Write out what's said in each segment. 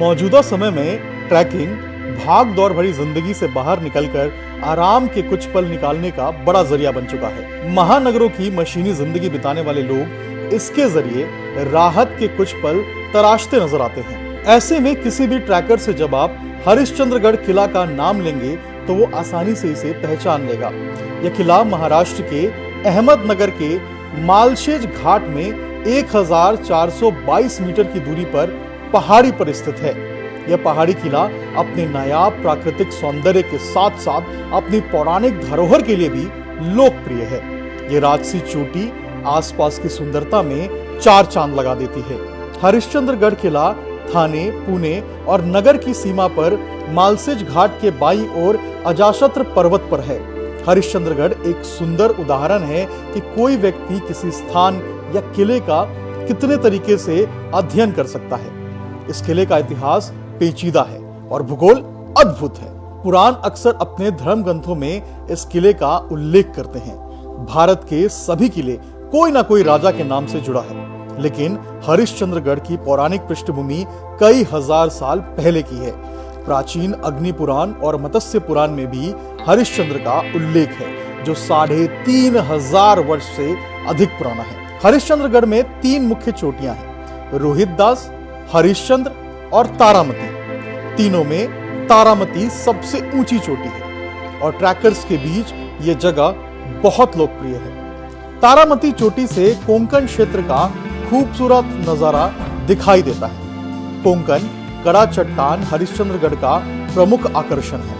मौजूदा समय में ट्रैकिंग भाग दौड़ भरी जिंदगी से बाहर निकलकर आराम के कुछ पल निकालने का बड़ा जरिया बन चुका है। महानगरों की मशीनी जिंदगी बिताने वाले लोग इसके जरिए राहत के कुछ पल तराशते नजर आते हैं। ऐसे में किसी भी ट्रैकर से जब आप हरिश्चंद्रगढ़ किला का नाम लेंगे तो वो आसानी से इसे पहचान लेगा। यह किला महाराष्ट्र के अहमदनगर के मालशेज घाट में 1422 मीटर की दूरी पर पहाड़ी पर स्थित है। यह पहाड़ी किला अपने नायाब प्राकृतिक सौंदर्य के साथ साथ अपनी पौराणिक धरोहर के लिए भी लोकप्रिय है। ये राजसी चोटी आसपास की सुंदरता में चार चांद लगा देती है। हरिश्चंद्रगढ़ किला थाने, पुणे और नगर की सीमा पर मालसेज घाट के बाईं ओर अजाशत्र पर्वत पर है। हरिश्चंद्रगढ़ एक सुंदर उदाहरण है कि कोई व्यक्ति किसी स्थान या किले का कितने तरीके से अध्ययन कर सकता है। इस किले का इतिहास पेचीदा है और भूगोल अद्भुत है। पुराण अक्सर अपने धर्म ग्रंथों में इस किले का उल्लेख करते हैं। भारत के सभी किले कोई ना कोई राजा के नाम से जुड़ा है, लेकिन हरिश्चंद्रगढ़ की पौराणिक पृष्ठभूमि कई हजार साल पहले की है। प्राचीन अग्नि पुराण और मत्स्य पुराण में भी हरिश्चंद्र का उल्लेख है, जो 3500 वर्ष से अधिक पुराना है। हरिश्चंद्रगढ़ में 3 मुख्य चोटियां हैं, रोहितदास, हरिश्चंद्र और तारामती। तीनों में तारामती सबसे ऊंची चोटी है और ट्रैकर्स के बीच यह जगह बहुत लोकप्रिय है। तारामती चोटी से कोंकण क्षेत्र का खूबसूरत नजारा दिखाई देता है। कोंकण कड़ा चट्टान हरिश्चंद्रगढ़ का प्रमुख आकर्षण है।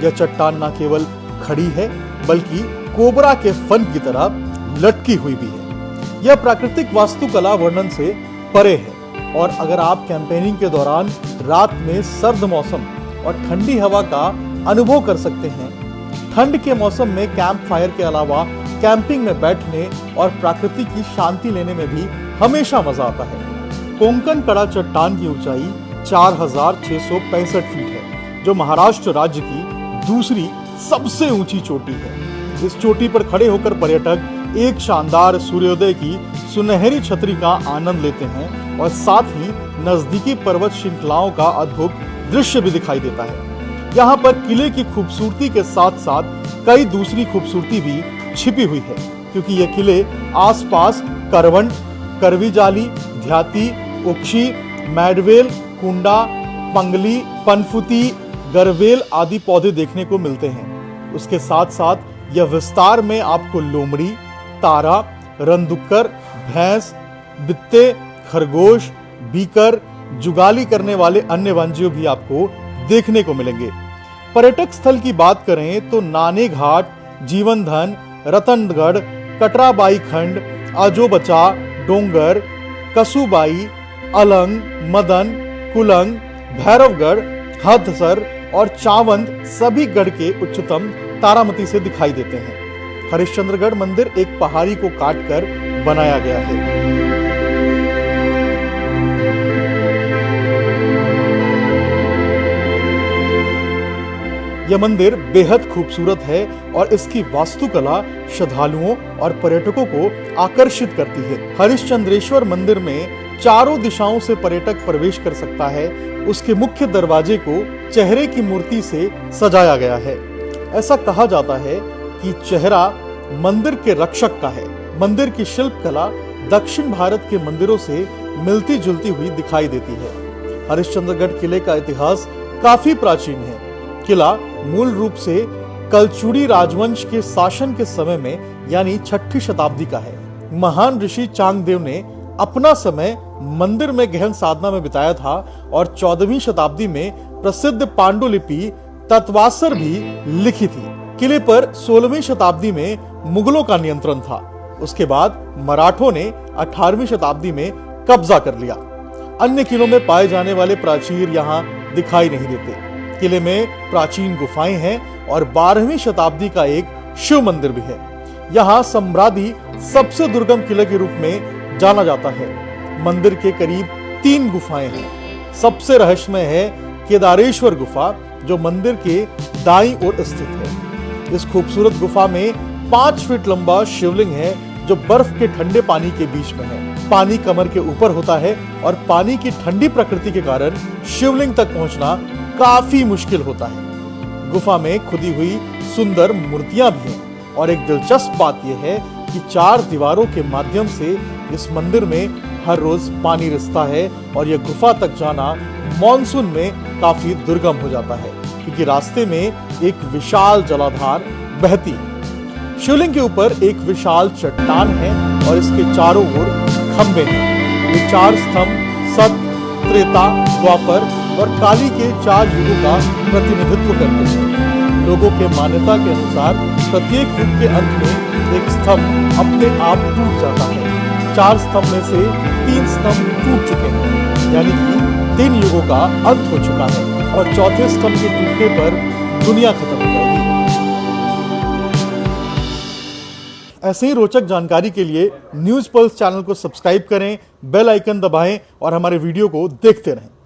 यह चट्टान न केवल खड़ी है बल्कि कोबरा के फन की तरह लटकी हुई भी है। यह प्राकृतिक वास्तुकला वर्णन से परे है और अगर आप कैंपेनिंग के दौरान रात में सर्द मौसम और ठंडी हवा का अनुभव कर सकते हैं। ठंड के मौसम में कैंप फायर के अलावा कैंपिंग में बैठने और प्रकृति की शांति लेने में भी हमेशा मजा आता है। कोंकण कड़ा चट्टान की ऊंचाई 4665 फीट है, जो महाराष्ट्र राज्य की दूसरी सबसे ऊंची चोटी है। इस चोटी पर खड़े होकर पर्यटक एक शानदार सूर्योदय की सुनहरी छतरी का आनंद लेते हैं और साथ ही नजदीकी पर्वत श्रृंखलाओं का अद्भुत दृश्य भी दिखाई देता है। यहाँ पर किले की खूबसूरती के साथ साथ कई दूसरी खूबसूरती भी छिपी हुई है, क्योंकि ये किले आसपास करवंड, करवी जाली, ध्याती, उक्षी, मैडवेल, कुंडा, पंगली, पनफुती, गरवेल आदि पौधे देखने को मिलते हैं। उसके साथ साथ यह विस्तार में आपको लोमड़ी, तारा, रंदुक्कर, भैंस, बित्ते, खरगोश, बीकर, जुगाली करने वाले अन्य वन्यजीव भी आपको देखने को मिलेंगे। पर्यटक स्थल की बात करें तो नाने घाट, जीवनधन, रतनगढ़, कटराबाई खंड, आजोबचा, डोंगर, कसुबाई, अलंग, मदन, कुलंग, भैरवगढ़, हदसर और चावंद सभी गढ़ के उच्चतम तारामती से दिखाई देते हैं। हरिश्चंद्रगढ़ मंदिर एक पहाड़ी को काटकर बनाया गया है। यह मंदिर बेहद खूबसूरत है और इसकी वास्तुकला श्रद्धालुओं और पर्यटकों को आकर्षित करती है। हरिश्चंद्रेश्वर मंदिर में चारों दिशाओं से पर्यटक प्रवेश कर सकता है। उसके मुख्य दरवाजे को चेहरे की मूर्ति से सजाया गया है। ऐसा कहा जाता है कि चेहरा मंदिर के रक्षक का है। मंदिर की शिल्प कला दक्षिण भारत के मंदिरों से मिलती जुलती हुई दिखाई देती है। हरिश्चंद्रगढ़ किले का इतिहास काफी प्राचीन है। किला मूल रूप से कलचुड़ी राजवंश के शासन के समय में यानी 6ठी शताब्दी का है। महान ऋषि चांगदेव ने अपना समय मंदिर में गहन साधना में बिताया था और 14वीं शताब्दी में प्रसिद्ध पांडुलिपि तत्वासर भी लिखी थी। किले पर 16वीं शताब्दी में मुगलों का नियंत्रण था। उसके बाद मराठों ने 18वीं शताब्दी में कब्जा कर लिया। अन्य किलों में पाए जाने वाले प्राचीर यहाँ दिखाई नहीं देते। किले में प्राचीन गुफाएं हैं और 12वीं शताब्दी का एक शिव मंदिर भी है। यहाँ सम्रादि सबसे दुर्गम किले के रूप में जाना जाता है। मंदिर के करीब 3 गुफाएं हैं। सबसे रहस्यमय है केदारेश्वर गुफा, जो मंदिर के दाईं ओर स्थित है। इस खूबसूरत गुफा में 5 फीट लंबा शिवलिंग है, जो बर्फ के ठंडे पानी के बीच में है। पानी कमर के ऊपर होता है और पानी की ठंडी प्रकृति के कारण शिवलिंग तक पहुंचना काफी मुश्किल होता है। गुफा में खुदी हुई सुंदर मूर्तियां भी हैं और एक दिलचस्प बात यह है कि 4 दीवारों के माध्यम से इस मंदिर में हर रोज पानी रिसता है और यह गुफा तक जाना मॉनसून में काफी दुर्गम हो जाता है क्योंकि रास्ते में एक विशाल जलाधार बहती है। शिवलिंग के ऊपर एक विशाल चट्टान है और इसके चारों ओर खंभे हैं। ये 4 स्तंभ सत्य, त्रेता, द्वापर और काली के 4 युगों का प्रतिनिधित्व करते हैं। लोगों के मान्यता के अनुसार प्रत्येक युग के अंत में एक स्तंभ अपने आप टूट जाता है। 4 स्तंभ में से 3 स्तंभ टूट चुके हैं, यानी कि 3 युगों का अंत हो चुका है और चौथे स्तंभ के टूटने पर दुनिया खत्म हो जाएगी। ऐसे ही रोचक जानकारी के लिए न्यूज़ पल्स चैनल को सब्सक्राइब करें, बेल आइकन दबाएं और हमारे वीडियो को देखते रहें।